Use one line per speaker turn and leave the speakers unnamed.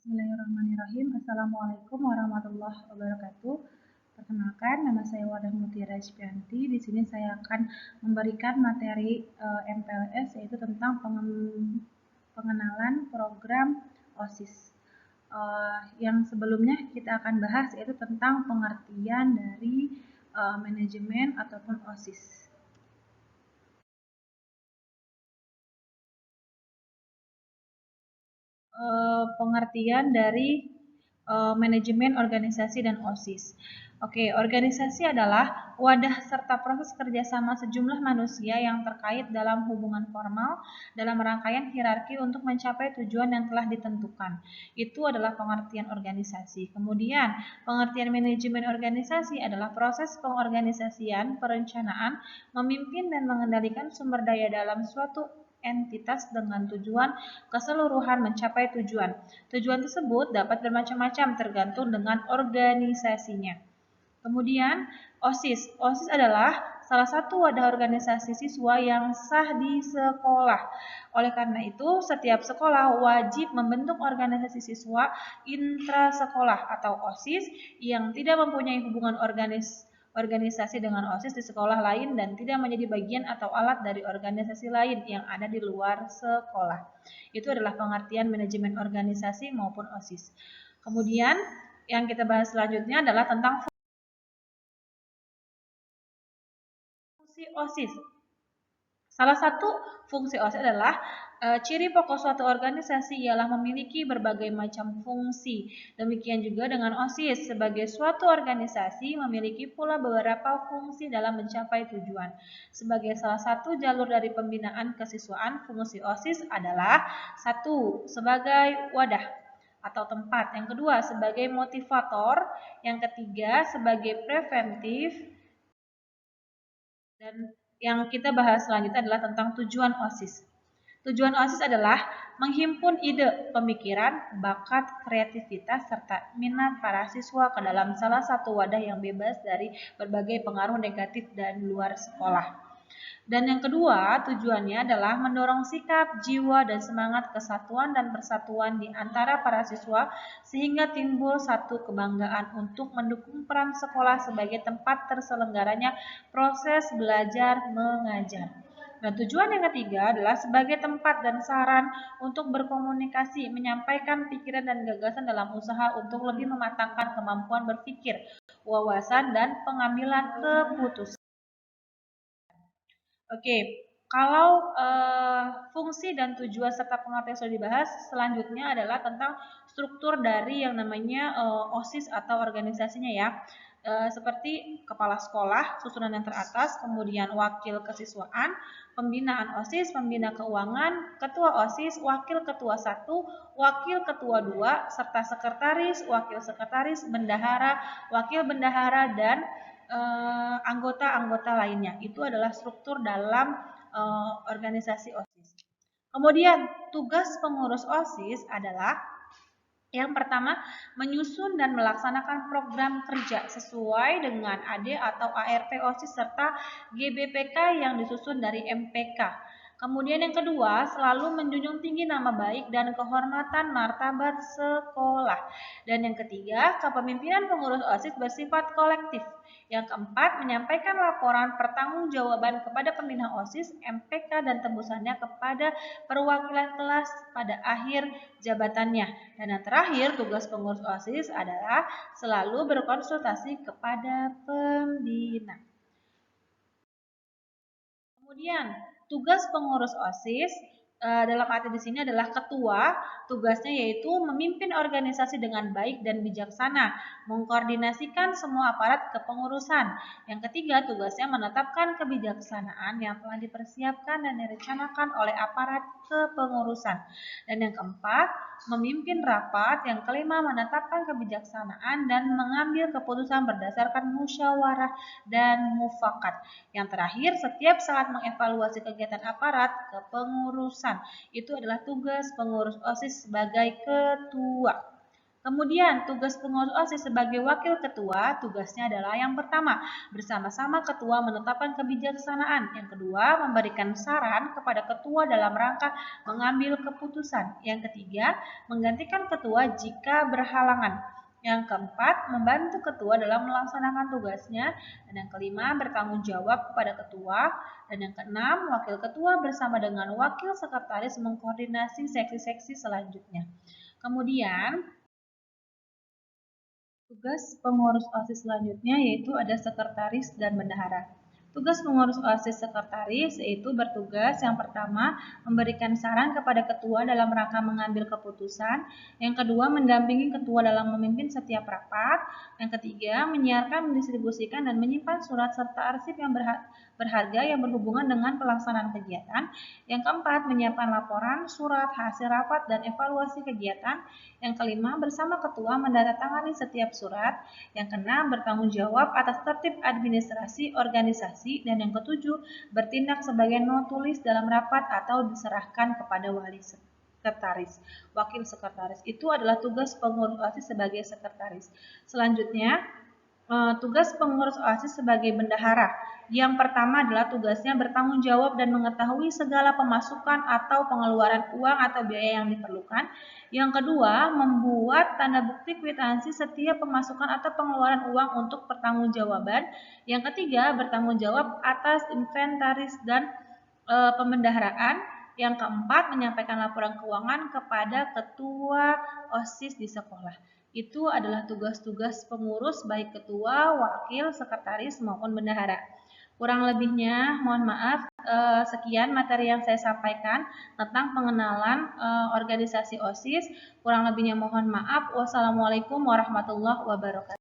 Bismillahirrahmanirrahim. Assalamualaikum warahmatullahi wabarakatuh. Perkenalkan, nama saya Wardah Mutiara Cipianti. Di sini saya akan memberikan materi MPLS, yaitu tentang pengenalan program OSIS. Yang sebelumnya kita akan bahas yaitu tentang pengertian dari manajemen ataupun OSIS. Pengertian dari manajemen organisasi dan OSIS. Oke, organisasi adalah wadah serta proses kerjasama sejumlah manusia yang terkait dalam hubungan formal dalam rangkaian hierarki untuk mencapai tujuan yang telah ditentukan. Itu adalah pengertian organisasi. Kemudian, pengertian manajemen organisasi adalah proses pengorganisasian, perencanaan, memimpin dan mengendalikan sumber daya dalam suatu entitas dengan tujuan keseluruhan mencapai tujuan. Tujuan tersebut dapat bermacam-macam tergantung dengan organisasinya. Kemudian, OSIS. OSIS adalah salah satu wadah organisasi siswa yang sah di sekolah. Oleh karena itu, setiap sekolah wajib membentuk organisasi siswa intrasekolah atau OSIS yang tidak mempunyai hubungan organisasi dengan OSIS di sekolah lain dan tidak menjadi bagian atau alat dari organisasi lain yang ada di luar sekolah. Itu adalah pengertian manajemen organisasi maupun OSIS. Kemudian, yang kita bahas selanjutnya adalah tentang fungsi OSIS. Salah satu fungsi OSIS adalah ciri pokok suatu organisasi ialah memiliki berbagai macam fungsi. Demikian juga dengan OSIS, sebagai suatu organisasi memiliki pula beberapa fungsi dalam mencapai tujuan. Sebagai salah satu jalur dari pembinaan kesiswaan, fungsi OSIS adalah satu, sebagai wadah atau tempat. Yang kedua, sebagai motivator. Yang ketiga, sebagai preventif. Dan yang kita bahas selanjutnya adalah tentang tujuan OSIS. Tujuan OSIS adalah menghimpun ide, pemikiran, bakat, kreativitas, serta minat para siswa ke dalam salah satu wadah yang bebas dari berbagai pengaruh negatif dan luar sekolah. Dan yang kedua, tujuannya adalah mendorong sikap, jiwa, dan semangat kesatuan dan persatuan di antara para siswa sehingga timbul satu kebanggaan untuk mendukung peran sekolah sebagai tempat terselenggaranya proses belajar mengajar. Nah, tujuan yang ketiga adalah sebagai tempat dan saran untuk berkomunikasi, menyampaikan pikiran dan gagasan dalam usaha untuk lebih mematangkan kemampuan berpikir, wawasan, dan pengambilan keputusan. Oke, kalau fungsi dan tujuan serta pengertian sudah dibahas, selanjutnya adalah tentang struktur dari yang namanya OSIS atau organisasinya ya. Seperti kepala sekolah, susunan yang teratas, kemudian wakil kesiswaan, pembinaan OSIS, pembina keuangan, ketua OSIS, wakil ketua 1, wakil ketua 2, serta sekretaris, wakil sekretaris, bendahara, wakil bendahara, dan anggota-anggota lainnya. Itu adalah struktur dalam organisasi OSIS. Kemudian tugas pengurus OSIS adalah yang pertama, menyusun dan melaksanakan program kerja sesuai dengan AD atau ART OSIS serta GBPK yang disusun dari MPK. Kemudian yang kedua, selalu menjunjung tinggi nama baik dan kehormatan martabat sekolah. Dan yang ketiga, kepemimpinan pengurus OSIS bersifat kolektif. Yang keempat, menyampaikan laporan pertanggungjawaban kepada pembina OSIS, MPK, dan tembusannya kepada perwakilan kelas pada akhir jabatannya. Dan yang terakhir, tugas pengurus OSIS adalah selalu berkonsultasi kepada pembina. Kemudian, tugas pengurus OSIS dalam arti di sini adalah ketua, tugasnya yaitu memimpin organisasi dengan baik dan bijaksana, mengkoordinasikan semua aparat kepengurusan. Yang ketiga, tugasnya menetapkan kebijaksanaan yang telah dipersiapkan dan direncanakan oleh aparat kepengurusan. Dan yang keempat, memimpin rapat. Yang kelima, menetapkan kebijaksanaan dan mengambil keputusan berdasarkan musyawarah dan mufakat. Yang terakhir, setiap saat mengevaluasi kegiatan aparat kepengurusan. Itu adalah tugas pengurus OSIS sebagai ketua. Kemudian, tugas pengurus OSIS sebagai wakil ketua, tugasnya adalah yang pertama, bersama-sama ketua menetapkan kebijaksanaan. Yang kedua, memberikan saran kepada ketua dalam rangka mengambil keputusan. Yang ketiga, menggantikan ketua jika berhalangan. Yang keempat, membantu ketua dalam melaksanakan tugasnya. Dan yang kelima, bertanggung jawab kepada ketua. Dan yang keenam, wakil ketua bersama dengan wakil sekretaris mengkoordinasi seksi-seksi selanjutnya. Kemudian, tugas pengurus OSIS selanjutnya yaitu ada sekretaris dan bendahara. Tugas pengurus OSIS sekretaris yaitu bertugas yang pertama memberikan saran kepada ketua dalam rangka mengambil keputusan, yang kedua mendampingi ketua dalam memimpin setiap rapat, yang ketiga menyiarkan, mendistribusikan, dan menyimpan surat serta arsip yang berharga yang berhubungan dengan pelaksanaan kegiatan, yang keempat menyiapkan laporan, surat, hasil rapat, dan evaluasi kegiatan, yang kelima bersama ketua menandatangani setiap surat, yang keenam bertanggung jawab atas tertib administrasi organisasi, dan yang ketujuh bertindak sebagai notulis dalam rapat atau diserahkan kepada wali sekretaris. Wakil sekretaris itu adalah tugas pengurus OSIS sebagai sekretaris. Selanjutnya, tugas pengurus OSIS sebagai bendahara. Yang pertama adalah tugasnya bertanggung jawab dan mengetahui segala pemasukan atau pengeluaran uang atau biaya yang diperlukan. Yang kedua, membuat tanda bukti kwitansi setiap pemasukan atau pengeluaran uang untuk pertanggungjawaban. Yang ketiga, bertanggung jawab atas inventaris dan pembendaharaan. Yang keempat, menyampaikan laporan keuangan kepada ketua OSIS di sekolah. Itu adalah tugas-tugas pengurus baik ketua, wakil, sekretaris maupun bendahara. Kurang lebihnya, mohon maaf, sekian materi yang saya sampaikan tentang pengenalan organisasi OSIS. Kurang lebihnya mohon maaf. Wassalamualaikum warahmatullahi wabarakatuh.